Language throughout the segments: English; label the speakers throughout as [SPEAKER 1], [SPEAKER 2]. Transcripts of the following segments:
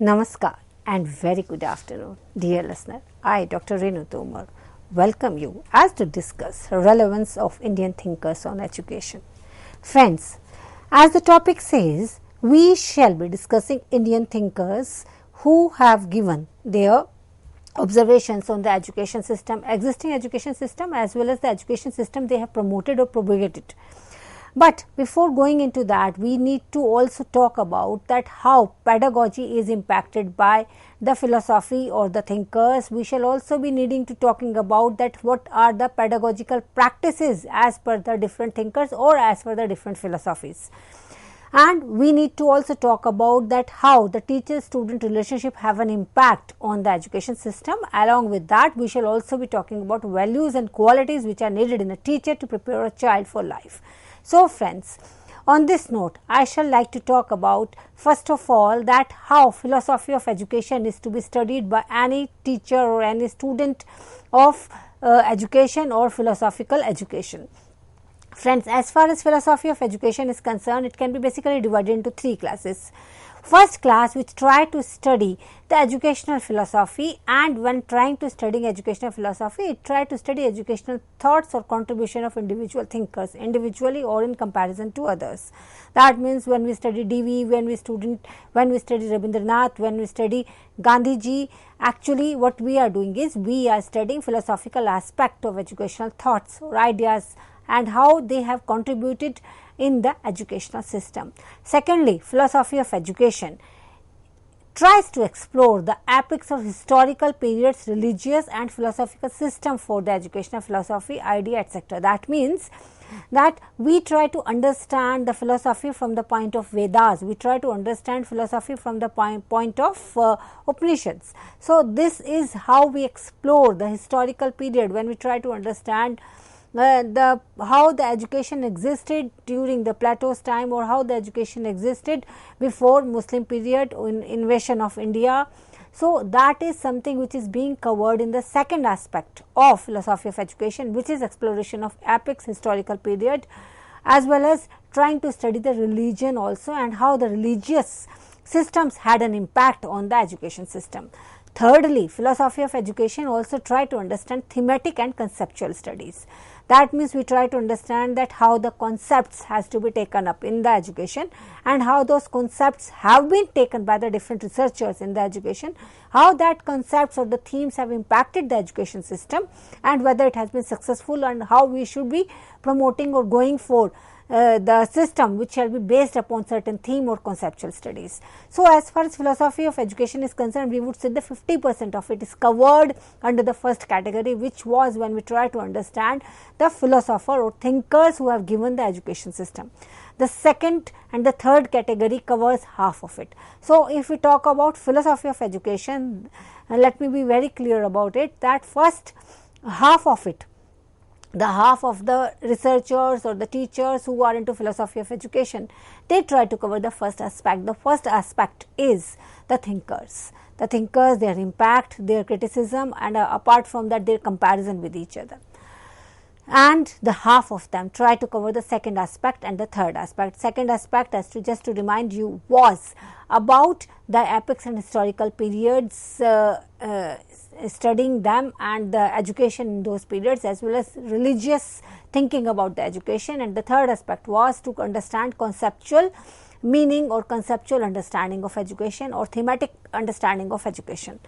[SPEAKER 1] Namaskar and very good afternoon, dear listener. I, Dr. Renu Tomar, welcome you as to discuss relevance of Indian thinkers on education. Friends, as the topic says, we shall be discussing Indian thinkers who have given their observations on the education system, existing education system as well as the education system they have promoted or propagated. But before going into that, we need to also talk about that how pedagogy is impacted by the philosophy or the thinkers. We shall also be needing to talking about that what are the pedagogical practices as per the different thinkers or as per the different philosophies. And we need to also talk about that how the teacher-student relationship have an impact on the education system. Along with that, we shall also be talking about values and qualities which are needed in a teacher to prepare a child for life. So friends, on this note, I shall like to talk about first of all that how philosophy of education is to be studied by any teacher or any student of education or philosophical education. Friends, as far as philosophy of education is concerned, it can be basically divided into three classes. First class, which try to study the educational philosophy, and when trying to study educational philosophy, it try to study educational thoughts or contribution of individual thinkers, individually or in comparison to others. That means when we study DV, when we study Rabindranath, when we study Gandhiji, actually what we are doing is we are studying philosophical aspect of educational thoughts or ideas and how they have contributed in the educational system. Secondly, philosophy of education tries to explore the epochs of historical periods, religious and philosophical system for the educational philosophy, idea, etc. That means that we try to understand the philosophy from the point of Vedas, we try to understand philosophy from the point of Upanishads. So, this is how we explore the historical period when we try to understand how the education existed during the Plato's time or how the education existed before Muslim period in invasion of India. So, that is something which is being covered in the second aspect of philosophy of education, which is exploration of epochs, historical period, as well as trying to study the religion also and how the religious systems had an impact on the education system. Thirdly, philosophy of education also try to understand thematic and conceptual studies. That means we try to understand that how the concepts has to be taken up in the education and how those concepts have been taken by the different researchers in the education, how that concepts or the themes have impacted the education system and whether it has been successful and how we should be promoting or going for the system which shall be based upon certain theme or conceptual studies. So, as far as philosophy of education is concerned, we would say that 50% of it is covered under the first category, which was when we try to understand the philosopher or thinkers who have given the education system. The second and the third category covers half of it. So, if we talk about philosophy of education, let me be very clear about it that first half of it, the half of the researchers or the teachers who are into philosophy of education, they try to cover the first aspect. The first aspect is the thinkers, their impact, their criticism, and apart from that their comparison with each other. And the half of them try to cover the second aspect and the third aspect. Second aspect, as to just to remind you, was about the epochs and historical periods, studying them and the education in those periods as well as religious thinking about the education. And the third aspect was to understand conceptual meaning or conceptual understanding of education or thematic understanding of education.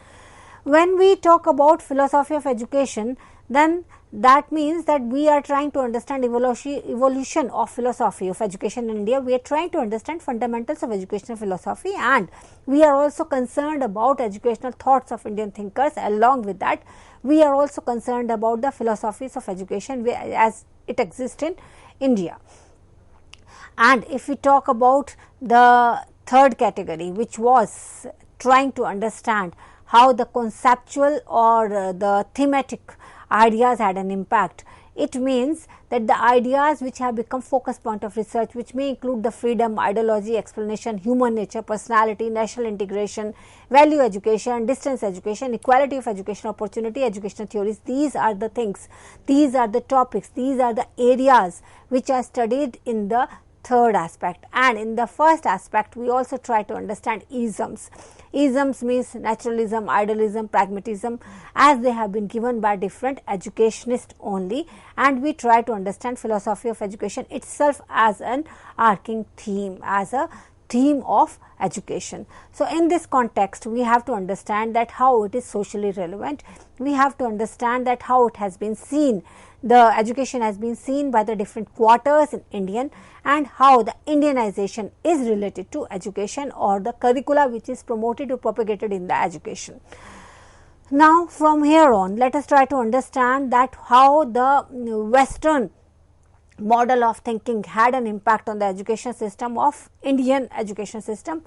[SPEAKER 1] When we talk about philosophy of education, then that means that we are trying to understand evolution of philosophy of education in India. We are trying to understand fundamentals of educational philosophy, and we are also concerned about educational thoughts of Indian thinkers. Along with that, we are also concerned about the philosophies of education as it exists in India. And if we talk about the third category, which was trying to understand how the conceptual or the thematic ideas had an impact, it means that the ideas which have become focus point of research, which may include the freedom, ideology, explanation, human nature, personality, national integration, value education, distance education, equality of education opportunity, educational theories, these are the things, these are the topics, these are the areas which are studied in the third aspect, and in the first aspect we also try to understand isms. Isms means naturalism, idealism, pragmatism, as they have been given by different educationists only, and we try to understand philosophy of education itself as an arcing theme, as a theme of education. So, in this context we have to understand that how it is socially relevant, we have to understand that how it has been seen, the education has been seen by the different quarters in Indian, and how the Indianization is related to education or the curricula which is promoted or propagated in the education. Now, from here on, let us try to understand that how the Western model of thinking had an impact on the education system of Indian education system.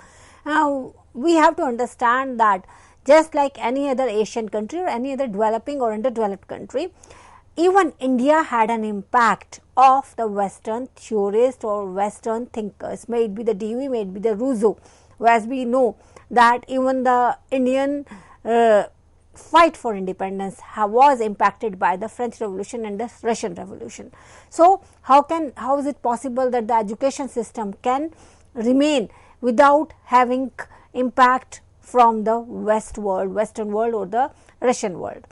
[SPEAKER 1] Now, we have to understand that just like any other Asian country or any other developing or underdeveloped country, even India had an impact of the Western theorists or Western thinkers, may it be the Dewey, may it be the Rousseau, as we know that even the Indian fight for independence was impacted by the French Revolution and the Russian Revolution. So, how is it possible that the education system can remain without having impact from the Western world or the Russian world?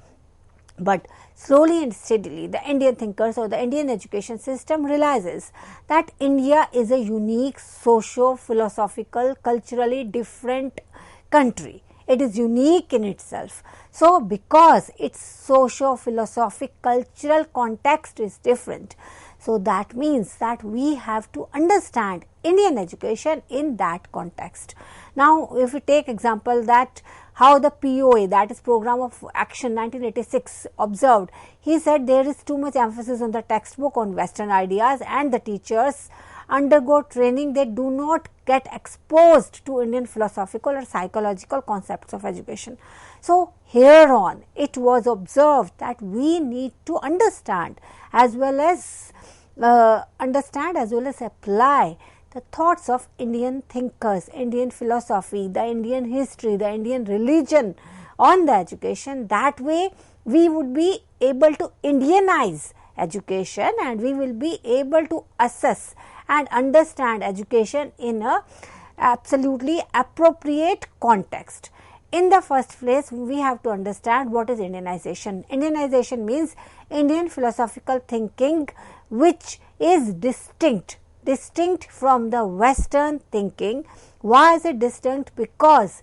[SPEAKER 1] But slowly and steadily the Indian thinkers or the Indian education system realizes that India is a unique socio-philosophical, culturally different country. It is unique in itself. So, because its socio-philosophic cultural context is different, so that means that we have to understand Indian education in that context. Now, if we take example that how the POA, that is Program of Action 1986, observed, he said there is too much emphasis on the textbook, on Western ideas, and the teachers undergo training, they do not get exposed to Indian philosophical or psychological concepts of education. So, here on it was observed that we need to understand as well as apply the thoughts of Indian thinkers, Indian philosophy, the Indian history, the Indian religion on the education. That way we would be able to Indianize education, and we will be able to assess and understand education in a absolutely appropriate context. In the first place, we have to understand what is Indianization. Indianization means Indian philosophical thinking which is distinct from the Western thinking. Why is it distinct? Because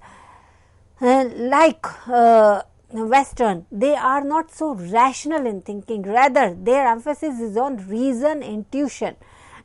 [SPEAKER 1] Western, they are not so rational in thinking, rather their emphasis is on reason, intuition,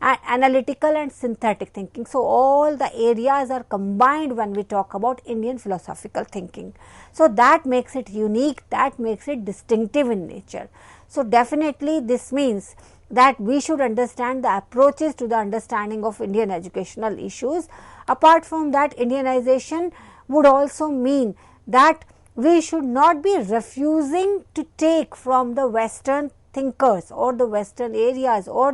[SPEAKER 1] and analytical and synthetic thinking. So, all the areas are combined when we talk about Indian philosophical thinking. So, that makes it unique, that makes it distinctive in nature. So, definitely this means that we should understand the approaches to the understanding of Indian educational issues. Apart from that, Indianization would also mean that we should not be refusing to take from the Western thinkers or the Western areas, or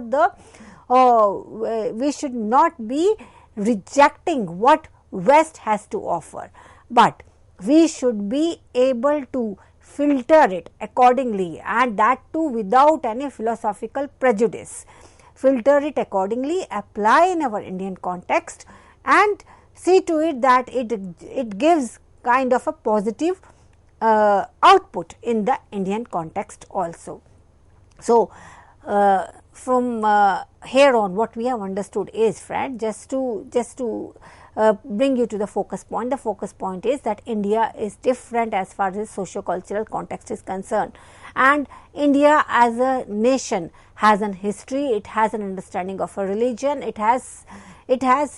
[SPEAKER 1] we should not be rejecting what West has to offer, but we should be able to filter it accordingly, and that too without any philosophical prejudice. Filter it accordingly, apply in our Indian context, and see to it that it gives kind of a positive output in the Indian context also. So, from here on, what we have understood is, friend, just to bring you to the focus point. The focus point is that India is different as far as socio-cultural context is concerned, and India as a nation has an history, it has an understanding of a religion, it has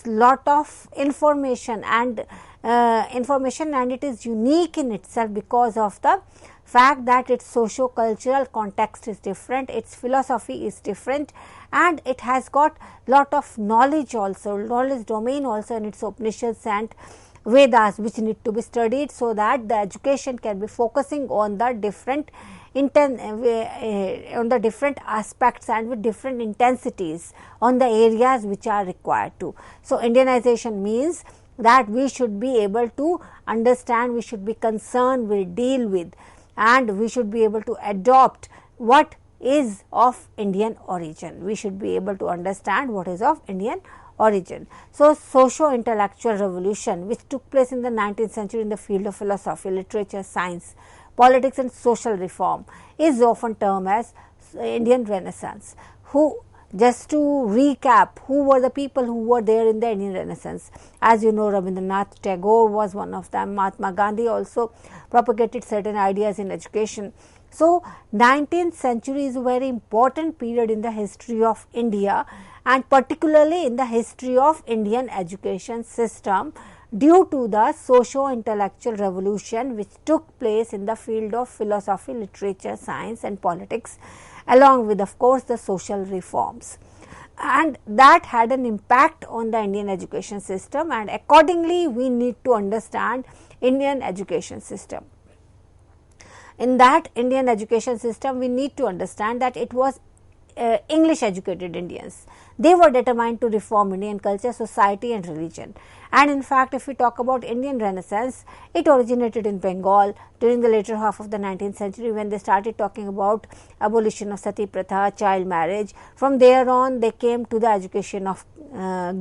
[SPEAKER 1] lot of information and it is unique in itself because of the fact that its socio-cultural context is different, its philosophy is different, and it has got lot of knowledge also, knowledge domain also in its Upanishads and Vedas which need to be studied, so that the education can be focusing on the different aspects and with different intensities on the areas which are required to. So, Indianization means that we should be able to understand, we should be concerned, we deal with, and we should be able to adopt what is of Indian origin. We should be able to understand what is of Indian origin. So, socio-intellectual revolution which took place in the 19th century in the field of philosophy, literature, science, politics and social reform is often termed as Indian Renaissance. Just to recap, who were the people who were there in the Indian Renaissance? As you know, Rabindranath Tagore was one of them. Mahatma Gandhi also propagated certain ideas in education. So, 19th century is a very important period in the history of India, and particularly in the history of Indian education system, due to the socio-intellectual revolution which took place in the field of philosophy, literature, science and politics, along with of course the social reforms, and that had an impact on the Indian education system, and accordingly we need to understand Indian education system. In that Indian education system, we need to understand that it was English educated Indians. They were determined to reform Indian culture, society and religion. And in fact, if we talk about Indian Renaissance, it originated in Bengal during the later half of the 19th century, when they started talking about abolition of sati pratha, child marriage. From there on, they came to the education of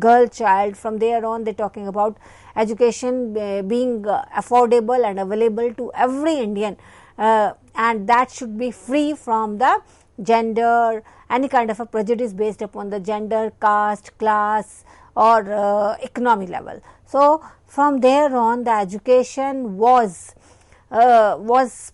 [SPEAKER 1] girl child. From there on, they are talking about education being affordable and available to every Indian, and that should be free from the gender, any kind of a prejudice based upon the gender, caste, class or economy level. So, from there on the education was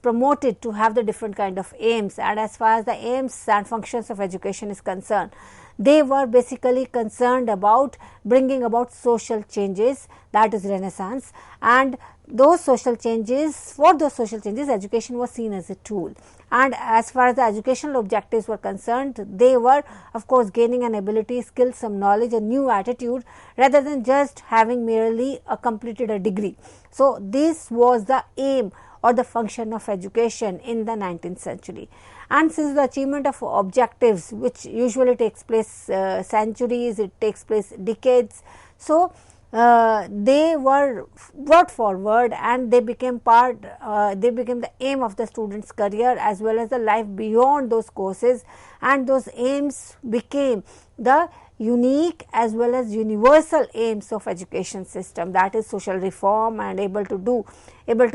[SPEAKER 1] promoted to have the different kind of aims, and as far as the aims and functions of education is concerned, they were basically concerned about bringing about social changes, that is Renaissance, and those social changes, for those social changes education was seen as a tool. And as far as the educational objectives were concerned, they were of course gaining an ability, skill, some knowledge, a new attitude, rather than just having merely completed a degree. So, this was the aim or the function of education in the 19th century. And since the achievement of objectives, which usually takes place centuries, it takes place decades, so they were brought forward and they became the aim of the student's career as well as the life beyond those courses, and those aims became the unique as well as universal aims of education system, that is social reform and able to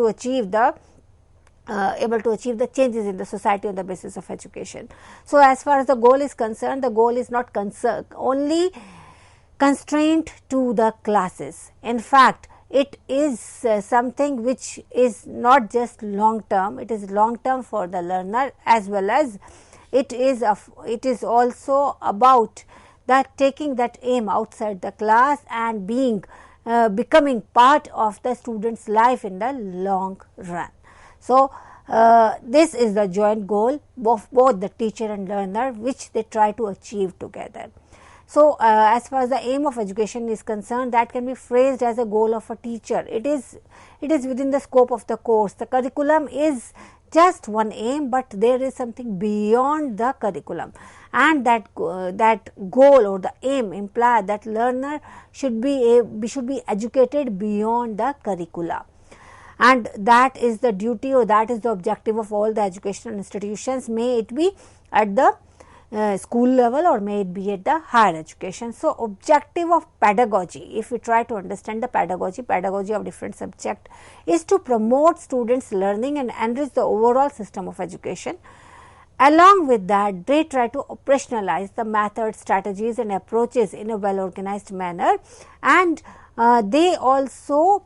[SPEAKER 1] achieve the changes in the society on the basis of education. So, as far as the goal is concerned, the goal is not only constraint to the classes. In fact, it is something which is not just long term, it is long term for the learner, as well as it is also about that taking that aim outside the class and becoming part of the student's life in the long run. So, this is the joint goal of both the teacher and learner, which they try to achieve together. So, as far as the aim of education is concerned, that can be phrased as a goal of a teacher. It is within the scope of the course. The curriculum is just one aim, but there is something beyond the curriculum, and that goal or the aim implies that learner should be educated beyond the curricula. And that is the duty or that is the objective of all the educational institutions, may it be at the school level or may it be at the higher education. So, objective of pedagogy, if we try to understand the pedagogy of different subject, is to promote students' learning and enrich the overall system of education. Along with that, they try to operationalize the methods, strategies and approaches in a well organized manner, and they also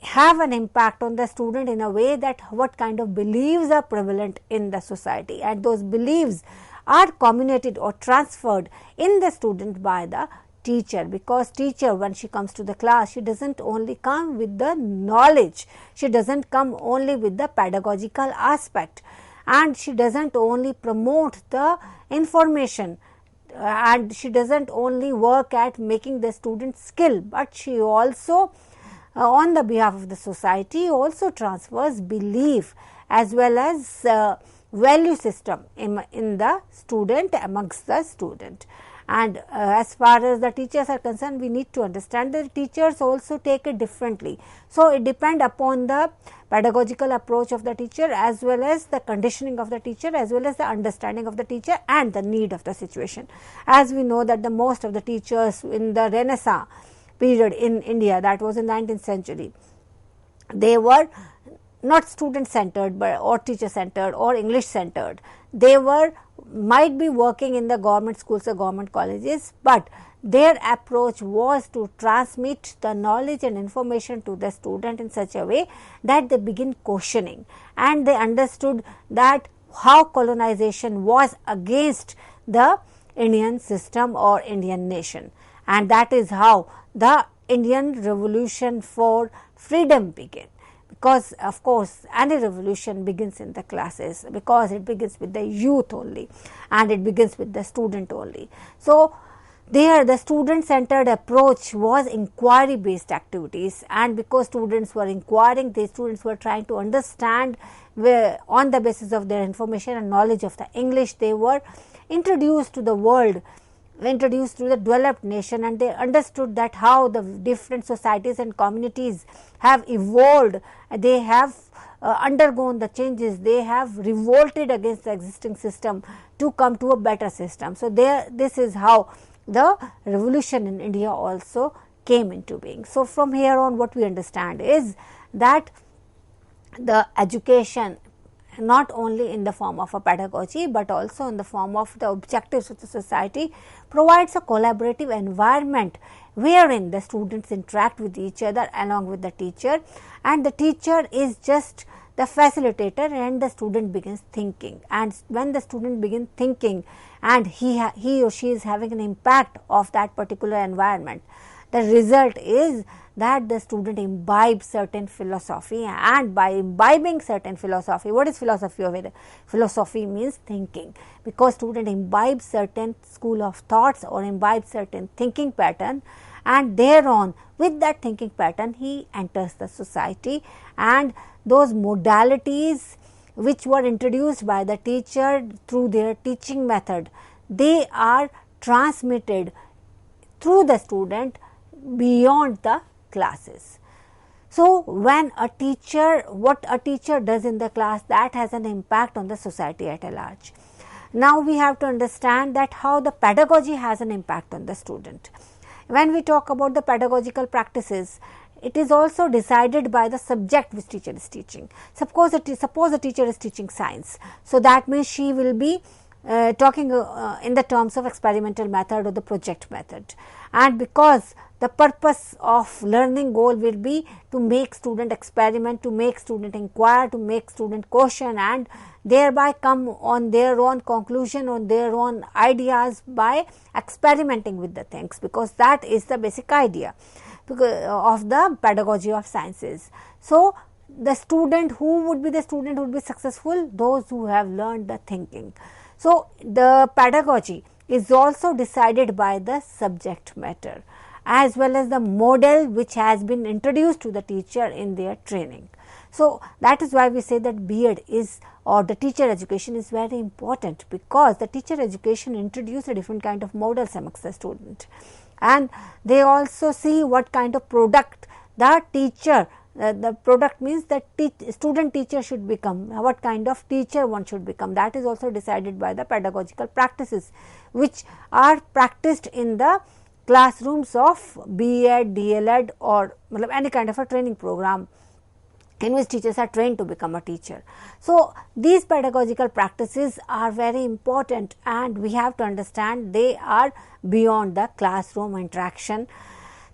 [SPEAKER 1] have an impact on the student in a way that what kind of beliefs are prevalent in the society, and those beliefs are communicated or transferred in the student by the teacher, because teacher, when she comes to the class, she does not only come with the knowledge, she does not come only with the pedagogical aspect, and she does not only promote the information, and she does not only work at making the student skill, but she also on the behalf of the society also transfers belief as well as value system in the student, amongst the student. And as far as the teachers are concerned, we need to understand that teachers also take it differently. So, it depends upon the pedagogical approach of the teacher, as well as the conditioning of the teacher, as well as the understanding of the teacher and the need of the situation. As we know that the most of the teachers in the Renaissance period in India, that was in the 19th century, they were not student centered but or teacher centered or English centered. They were might be working in the government schools or government colleges, but their approach was to transmit the knowledge and information to the student in such a way that they begin questioning, and they understood that how colonization was against the Indian system or Indian nation, and that is how the Indian revolution for freedom began. Because of course, any revolution begins in the classes, because it begins with the youth only and it begins with the student only. So, there the student centered approach was inquiry based activities, and because students were inquiring, the students were trying to understand where, on the basis of their information and knowledge of the English, they were introduced to the world, introduced to the developed nation, and they understood that how the different societies and communities have evolved, they have undergone the changes, they have revolted against the existing system to come to a better system. So, this is how the revolution in India also came into being. So, from here on, what we understand is that the education, not only in the form of a pedagogy, but also in the form of the objectives of the society, provides a collaborative environment wherein the students interact with each other along with the teacher, and the teacher is just the facilitator and the student begins thinking. And when the student begins thinking and he or she is having an impact of that particular environment, the result is that the student imbibes certain philosophy, and by imbibing certain philosophy, what is philosophy over there? Philosophy means thinking, because student imbibes certain school of thoughts or imbibes certain thinking pattern, and thereon with that thinking pattern he enters the society, and those modalities which were introduced by the teacher through their teaching method, they are transmitted through the student beyond the classes. So, when a teacher, what a teacher does in the class, that has an impact on the society at a large. Now, we have to understand that how the pedagogy has an impact on the student. When we talk about the pedagogical practices, it is also decided by the subject which teacher is teaching. Suppose the teacher is teaching science, so that means she will be talking in the terms of experimental method or the project method, and because the purpose of learning goal will be to make student experiment, to make student inquire, to make student question, and thereby come on their own conclusion, on their own ideas by experimenting with the things, because that is the basic idea of the pedagogy of sciences. So, the student, who would be the student who would be successful? Those who have learned the thinking. So, the pedagogy is also decided by the subject matter as well as the model which has been introduced to the teacher in their training. So, that is why we say that B.Ed is, or the teacher education is very important, because the teacher education introduces a different kind of models amongst the student, and they also see what kind of product the teacher, the product means that student teacher should become, what kind of teacher one should become, that is also decided by the pedagogical practices which are practiced in the classrooms of B.Ed, D.El.Ed or any kind of a training program in which teachers are trained to become a teacher. So, these pedagogical practices are very important, and we have to understand they are beyond the classroom interaction.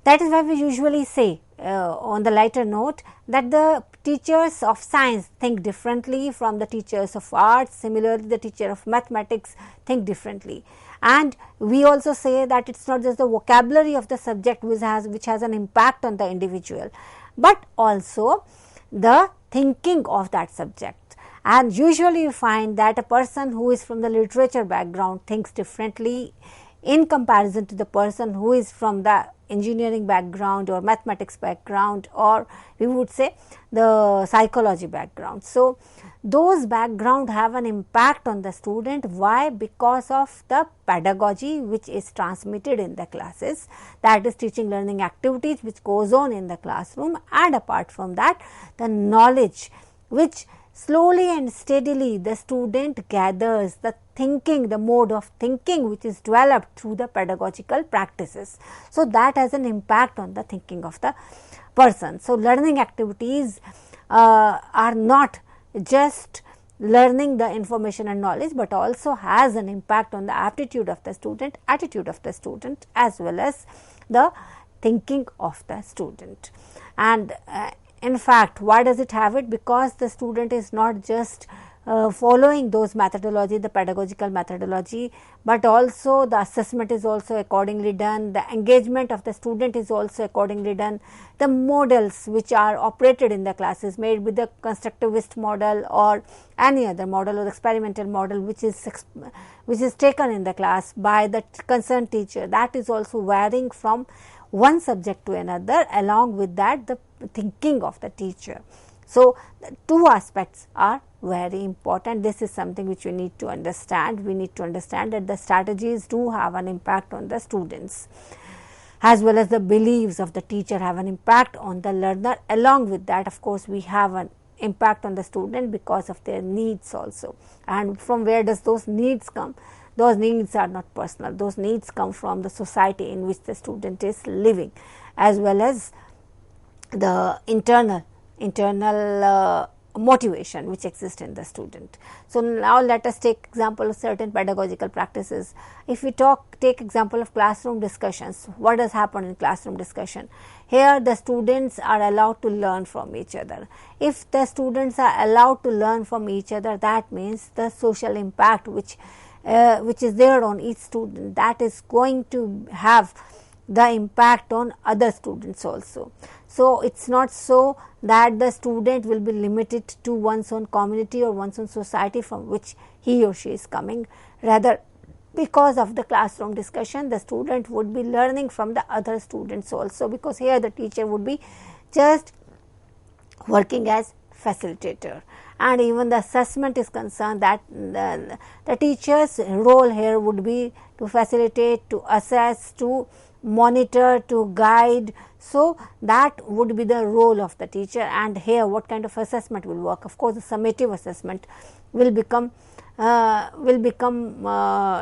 [SPEAKER 1] That is why we usually say on the lighter note that the teachers of science think differently from the teachers of arts. Similarly, the teacher of mathematics think differently. And we also say that it is not just the vocabulary of the subject which has an impact on the individual, but also the thinking of that subject. And usually you find that a person who is from the literature background thinks differently in comparison to the person who is from the engineering background or mathematics background, or we would say the psychology background. So, those background have an impact on the student. Why? Because of the pedagogy which is transmitted in the classes, that is teaching learning activities which goes on in the classroom, and apart from that the knowledge which slowly and steadily the student gathers, the thinking, the mode of thinking which is developed through the pedagogical practices. So, that has an impact on the thinking of the person. So, learning activities are not just learning the information and knowledge, but also has an impact on the aptitude of the student, attitude of the student, as well as the thinking of the student. And in fact, why does it have it? Because the student is not just following those methodology, the pedagogical methodology, but also the assessment is also accordingly done, the engagement of the student is also accordingly done, the models which are operated in the classes, made with the constructivist model or any other model or experimental model which is taken in the class by the concerned teacher, that is also varying from one subject to another, along with that the thinking of the teacher. So, the two aspects are very important. This is something which we need to understand. We need to understand that the strategies do have an impact on the students, as well as the beliefs of the teacher have an impact on the learner. Along with that, of course, we have an impact on the student because of their needs also. And from where does those needs come? Those needs are not personal. Those needs come from the society in which the student is living, as well as the internal motivation which exists in the student. So, now let us take example of certain pedagogical practices. If we take example of classroom discussions, what does happen in classroom discussion? Here the students are allowed to learn from each other. If the students are allowed to learn from each other, that means the social impact which is there on each student, that is going to have the impact on other students also. So, it is not so that the student will be limited to one's own community or one's own society from which he or she is coming. Rather, because of the classroom discussion, the student would be learning from the other students also, because here the teacher would be just working as facilitator. And even the assessment is concerned, that the teacher's role here would be to facilitate, to assess, to monitor, to guide. So, that would be the role of the teacher. And here what kind of assessment will work? Of course, the summative assessment will become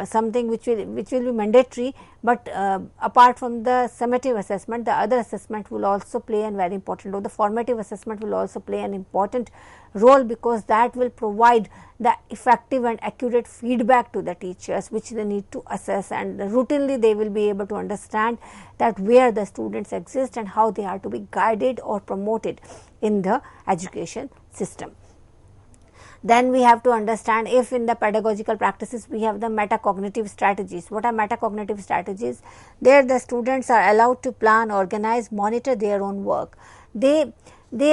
[SPEAKER 1] something which will be mandatory, but apart from the summative assessment, the other assessment will also play a very important role. The formative assessment will also play an important role, because that will provide the effective and accurate feedback to the teachers which they need to assess, and routinely they will be able to understand that where the students exist and how they are to be guided or promoted in the education system. Then we have to understand, if in the pedagogical practices we have the metacognitive strategies. What are metacognitive strategies? There the students are allowed to plan, organize, monitor their own work. They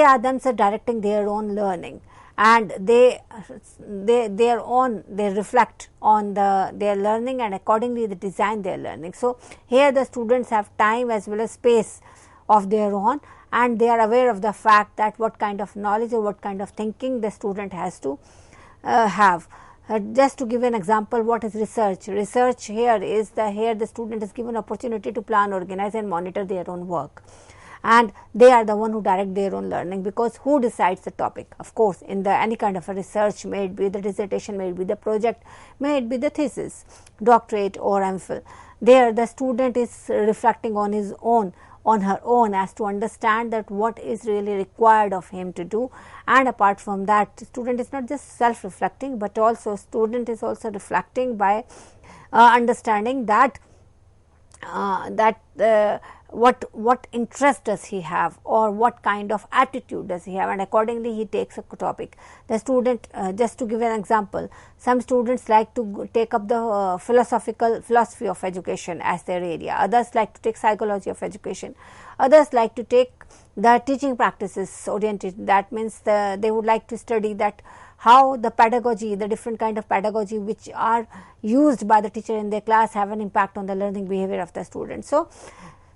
[SPEAKER 1] are themselves directing their own learning, and they reflect on their learning, and accordingly they design their learning. So, here the students have time as well as space of their own, and they are aware of the fact that what kind of knowledge or what kind of thinking the student has to have. Just to give an example, what is research? Research here is the student is given opportunity to plan, organize and monitor their own work, and they are the one who direct their own learning, because who decides the topic? Of course, in the any kind of a research, may it be the dissertation, may it be the project, may it be the thesis, doctorate or MPhil, there the student is reflecting on his own, on her own, as to understand that what is really required of him to do. And apart from that, student is not just self reflecting, but also student is also reflecting by understanding that what interest does he have, or what kind of attitude does he have, and accordingly he takes a topic. The student, just to give an example, some students like to take up the philosophy of education as their area, others like to take psychology of education, others like to take the teaching practices oriented. That means they would like to study that how the pedagogy, the different kind of pedagogy which are used by the teacher in their class have an impact on the learning behavior of the student. So,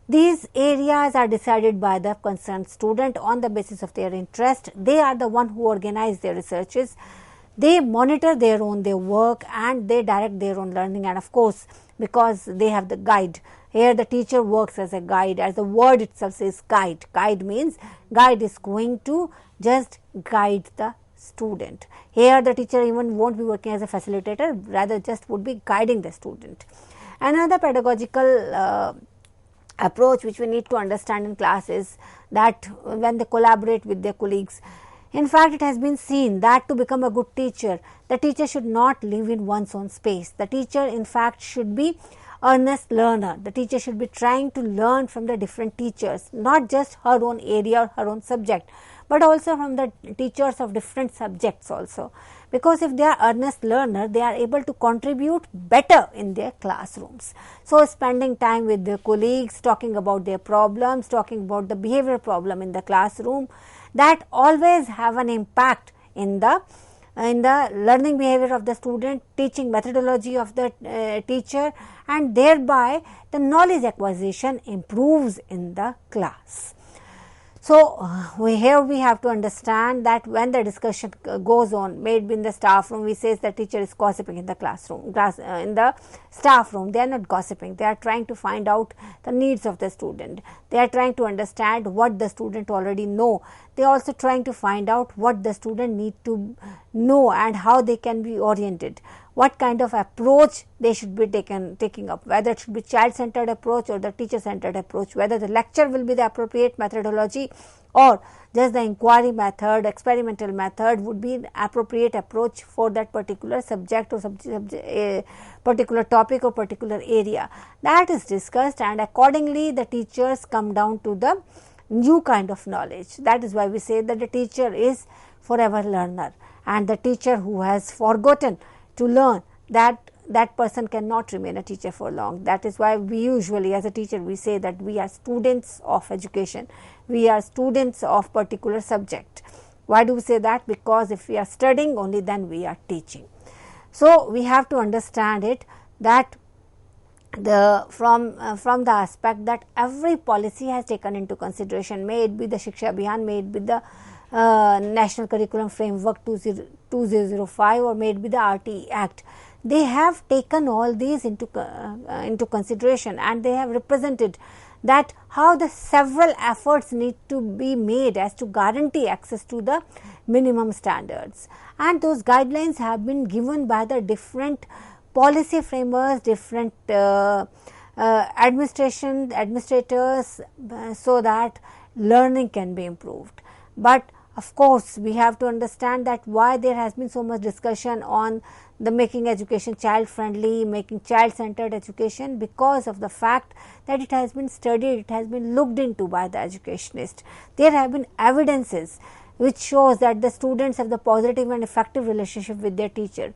[SPEAKER 1] These areas are decided by the concerned student on the basis of their interest. They are the one who organize their researches. They monitor their work and they direct their own learning, and of course, because they have the guide. Here the teacher works as a guide, as the word itself says guide. Guide means guide is going to just guide the student. Here the teacher even won't be working as a facilitator, rather just would be guiding the student. Another pedagogical approach which we need to understand in class is that when they collaborate with their colleagues, in fact, it has been seen that to become a good teacher, the teacher should not live in one's own space. The teacher in fact should be earnest learner. The teacher should be trying to learn from the different teachers, not just her own area or her own subject, but also from the teachers of different subjects also. Because if they are earnest learner, they are able to contribute better in their classrooms. So, spending time with their colleagues, talking about their problems, talking about the behavior problem in the classroom, that always have an impact in the learning behavior of the student, teaching methodology of the teacher, and thereby the knowledge acquisition improves in the class. So, here we have to understand that when the discussion goes on, maybe in the staff room, we say the teacher is gossiping in the classroom, in the staff room, they are not gossiping, they are trying to find out the needs of the student, they are trying to understand what the student already know, they are also trying to find out what the student need to know and how they can be oriented, what kind of approach they should be taking up, whether it should be child centered approach or the teacher centered approach, whether the lecture will be the appropriate methodology or just the inquiry method, experimental method would be the appropriate approach for that particular subject or particular topic or particular area. That is discussed, and accordingly the teachers come down to the new kind of knowledge. That is why we say that the teacher is forever learner, and the teacher who has forgotten to learn, that person cannot remain a teacher for long. That is why we usually as a teacher we say that we are students of education, we are students of particular subject. Why do we say that? Because if we are studying, only then we are teaching. So, we have to understand it that from the aspect that every policy has taken into consideration, may it be the Shiksha Abhiyan, may it be the National Curriculum Framework 2005 or may it be the RTE Act. They have taken all these into consideration, and they have represented that how the several efforts need to be made as to guarantee access to the minimum standards, and those guidelines have been given by the different policy framers, different administrators, so that learning can be improved. But of course, we have to understand that why there has been so much discussion on the making education child friendly, making child centered education, because of the fact that it has been studied, it has been looked into by the educationist. There have been evidences which shows that the students have the positive and effective relationship with their teacher.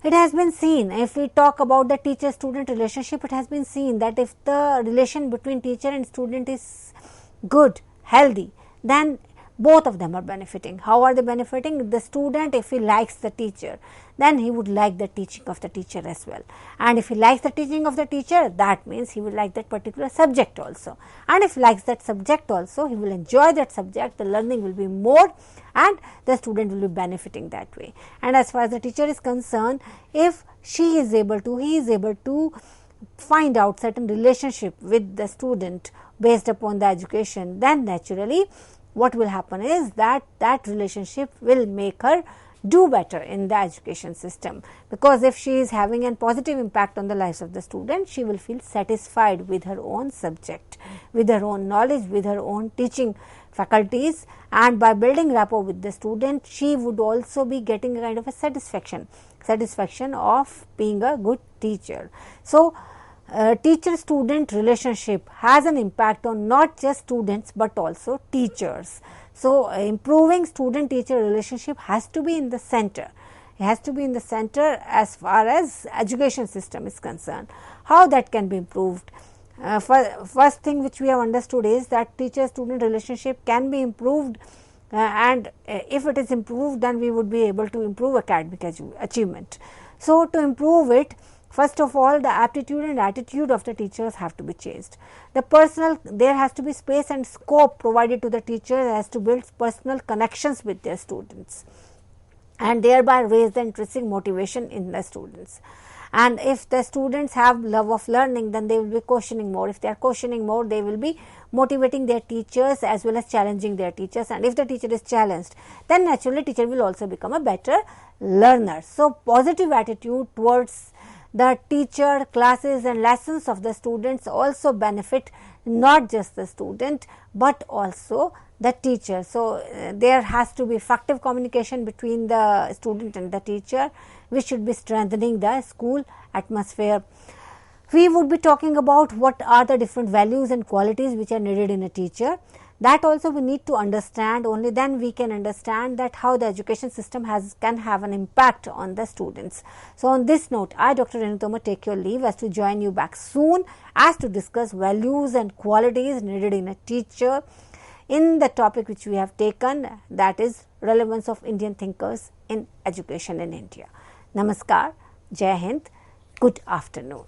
[SPEAKER 1] It has been seen, if we talk about the teacher student relationship, it has been seen that if the relation between teacher and student is good, healthy, then both of them are benefiting. How are they benefiting? The student, if he likes the teacher, then he would like the teaching of the teacher as well, and if he likes the teaching of the teacher, that means he will like that particular subject also, and if he likes that subject also, he will enjoy that subject, the learning will be more and the student will be benefiting that way. And as far as the teacher is concerned, if he is able to find out certain relationship with the student based upon the education, then naturally what will happen is that relationship will make her do better in the education system, because if she is having a positive impact on the lives of the student, she will feel satisfied with her own subject, with her own knowledge, with her own teaching faculties, and by building rapport with the student, she would also be getting a kind of a satisfaction of being a good teacher. So, teacher-student relationship has an impact on not just students but also teachers. So, improving student-teacher relationship has to be in the center. It has to be in the center as far as education system is concerned. How that can be improved? First thing which we have understood is that teacher-student relationship can be improved, and if it is improved, then we would be able to improve academic achievement. So, to improve it, First of all, the aptitude and attitude of the teachers have to be changed. There has to be space and scope provided to the teachers as to build personal connections with their students and thereby raise the intrinsic motivation in the students. And if the students have love of learning, then they will be questioning more. If they are questioning more, they will be motivating their teachers as well as challenging their teachers. And if the teacher is challenged, then naturally teacher will also become a better learner. So, positive attitude towards the teacher, classes and lessons of the students also benefit not just the student, but also the teacher. So, there has to be effective communication between the student and the teacher, which should be strengthening the school atmosphere. We would be talking about what are the different values and qualities which are needed in a teacher. That also we need to understand, only then we can understand that how the education system can have an impact on the students. So, on this note, I Dr. Renu Tomar take your leave as to join you back soon as to discuss values and qualities needed in a teacher in the topic which we have taken, that is relevance of Indian thinkers in education in India. Namaskar, Jai Hind, good afternoon.